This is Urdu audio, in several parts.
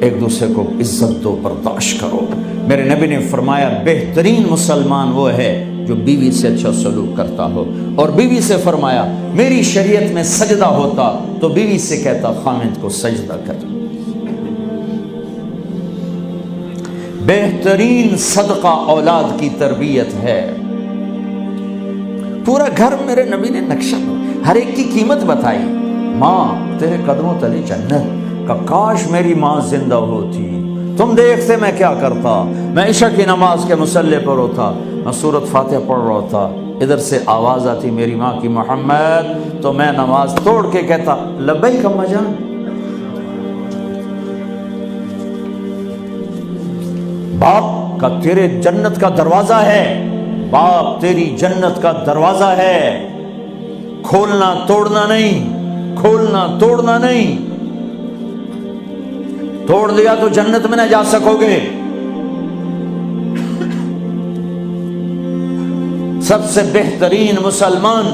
ایک دوسرے کو عزت دو، برداشت کرو۔ میرے نبی نے فرمایا بہترین مسلمان وہ ہے جو بیوی سے اچھا سلوک کرتا ہو، اور بیوی سے فرمایا میری شریعت میں سجدہ ہوتا تو بیوی سے کہتا خامند کو سجدہ کر۔ بہترین صدقہ اولاد کی تربیت ہے۔ پورا گھر میرے نبی نے نقشہ، ہر ایک کی قیمت بتائی۔ ماں تیرے قدموں تلے جنت، کا کاش میری ماں زندہ ہوتی، تم دیکھتے میں کیا کرتا، میں عشاء کی نماز کے مصلی پر ہوتا، میں سورۃ فاتحہ پڑھ رہا تھا، ادھر سے آواز آتی میری ماں کی محمد، تو میں نماز توڑ کے کہتا لبیک اماں جان۔ باپ کا تیرے جنت کا دروازہ ہے، باپ تیری جنت کا دروازہ ہے، کھولنا توڑنا نہیں، کھولنا توڑنا نہیں، توڑ دیا تو جنت میں نہ جا سکو گے۔ سب سے بہترین مسلمان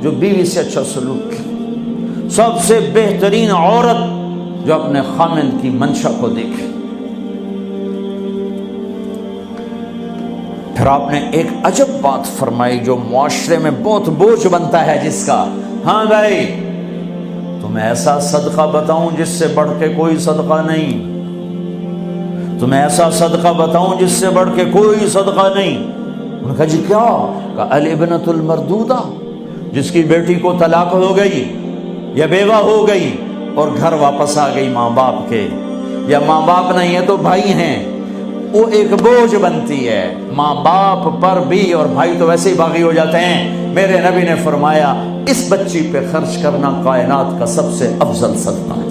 جو بیوی سے اچھا سلوک کرے، سب سے بہترین عورت جو اپنے خامند کی منشا کو دیکھے۔ پھر آپ نے ایک عجب بات فرمائی جو معاشرے میں بہت بوجھ بنتا ہے جس کا، ہاں بھائی تمہیں ایسا صدقہ بتاؤں جس سے بڑھ کے کوئی صدقہ نہیں، تمہیں ایسا صدقہ بتاؤں جس سے بڑھ کے کوئی صدقہ نہیں۔ انہوں نے کہا جی کیا؟ کہا الابنۃ المردودہ، جس کی بیٹی کو طلاق ہو گئی یا بیوہ ہو گئی اور گھر واپس آ گئی ماں باپ کے، یا ماں باپ نہیں ہے تو بھائی ہیں، وہ ایک بوجھ بنتی ہے ماں باپ پر بھی، اور بھائی تو ویسے ہی باغی ہو جاتے ہیں۔ میرے نبی نے فرمایا اس بچی پہ خرچ کرنا کائنات کا سب سے افضل صدقہ ہے۔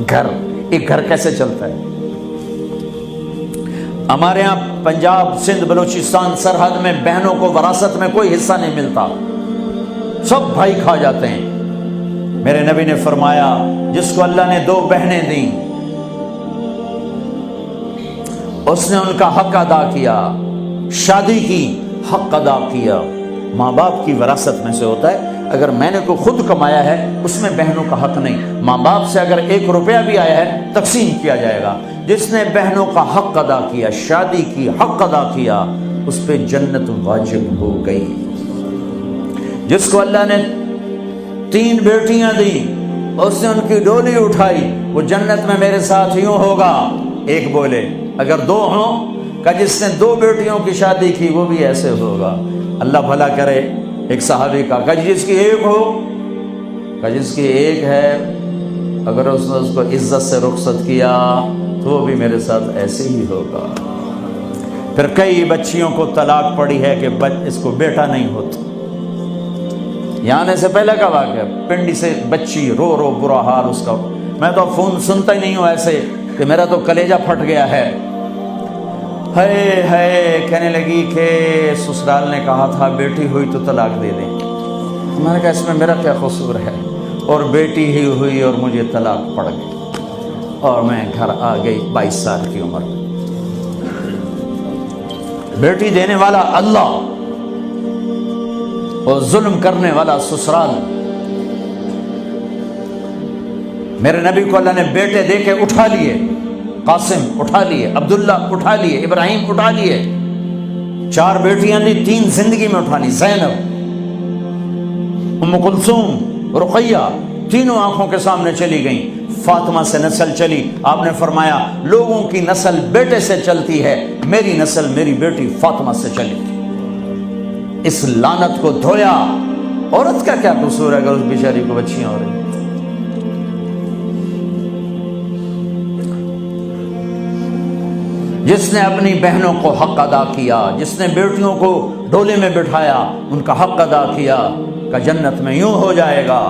گھر، ایک گھر کیسے چلتا ہے؟ ہمارے ہاں پنجاب سندھ بلوچستان سرحد میں بہنوں کو وراثت میں کوئی حصہ نہیں ملتا، سب بھائی کھا جاتے ہیں۔ میرے نبی نے فرمایا جس کو اللہ نے 2 بہنیں دیں اس نے ان کا حق ادا کیا، شادی کی حق ادا کیا۔ ماں باپ کی وراثت میں سے ہوتا ہے، اگر میں نے کوئی خود کمایا ہے اس میں بہنوں کا حق نہیں، ماں باپ سے اگر 1 روپیہ بھی آیا ہے تقسیم کیا جائے گا۔ جس نے بہنوں کا حق ادا کیا، شادی کی حق ادا کیا، اس پہ جنت واجب ہو گئی۔ جس کو اللہ نے 3 بیٹیاں دی، اس نے ان کی ڈولی اٹھائی، وہ جنت میں میرے ساتھ یوں ہوگا۔ ایک بولے اگر 2 ہوں، کہ جس نے 2 بیٹیوں کی شادی کی وہ بھی ایسے ہوگا۔ اللہ بھلا کرے۔ ایک صحابی کا کہ جس کی 1 ہو، کہ جس کی 1 ہے، اگر اس نے اس کو عزت سے رخصت کیا تو وہ بھی میرے ساتھ ایسے ہی ہوگا۔ پھر کئی بچیوں کو طلاق پڑی ہے کہ اس کو بیٹا نہیں ہوتا۔ یہاں آنے سے پہلے کا واقعہ، پنڈی سے بچی رو رو برا حال اس کا، میں تو فون سنتا ہی نہیں ہوں ایسے کہ میرا تو کلیجہ پھٹ گیا ہے۔ ہے کہنے لگی کہ سسرال نے کہا تھا بیٹی ہوئی تو طلاق دے دیں۔ میں نے کہا اس میں میرا کیا قصور ہے، اور بیٹی ہی ہوئی اور مجھے طلاق پڑ گئی، اور میں گھر آ گئی 22 سال کی عمر میں۔ بیٹی دینے والا اللہ اور ظلم کرنے والا سسرال۔ میرے نبی کو اللہ نے بیٹے دے کے اٹھا لیے، قاسم اٹھا لیے، عبداللہ اٹھا لیے، ابراہیم اٹھا لیے، 4 بیٹیاں دی، 3 زندگی میں اٹھا لی، زینب، ام کلثوم، رقیہ، تینوں آنکھوں کے سامنے چلی گئیں۔ فاطمہ سے نسل چلی، آپ نے فرمایا لوگوں کی نسل بیٹے سے چلتی ہے، میری نسل میری بیٹی فاطمہ سے چلی۔ اس لعنت کو دھویا۔ عورت کا کیا قصور ہے اگر اس بیچاری کو بچیاں ہو رہی؟ جس نے اپنی بہنوں کو حق ادا کیا، جس نے بیٹیوں کو ڈولے میں بٹھایا، ان کا حق ادا کیا، کہ جنت میں یوں ہو جائے گا۔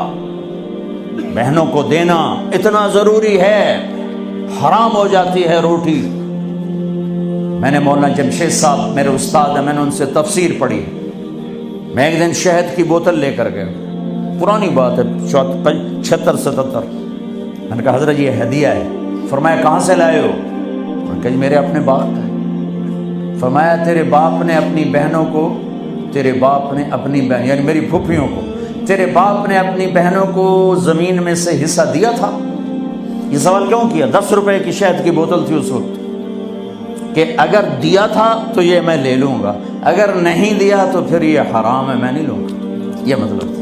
بہنوں کو دینا اتنا ضروری ہے، حرام ہو جاتی ہے روٹی۔ میں نے مولانا جمشید صاحب میرے استاد ہیں، میں نے ان سے تفسیر پڑھی۔ میں ایک دن شہد کی بوتل لے کر گیا، پرانی بات ہے 76-77۔ میں نے کہا حضرت یہ ہدیہ ہے۔ فرمایا کہاں سے لائے ہو؟ کہ میرے اپنے باپ ہے۔ فرمایا تیرے باپ نے اپنی بہنوں کو، تیرے باپ نے اپنی بہن یعنی میری پھوپھیوں کو، تیرے باپ نے اپنی بہنوں کو زمین میں سے حصہ دیا تھا؟ یہ سوال کیوں کیا؟ 10 روپے کی شہد کی بوتل تھی اس وقت، کہ اگر دیا تھا تو یہ میں لے لوں گا، اگر نہیں دیا تو پھر یہ حرام ہے، میں نہیں لوں گا، یہ مطلب تھا۔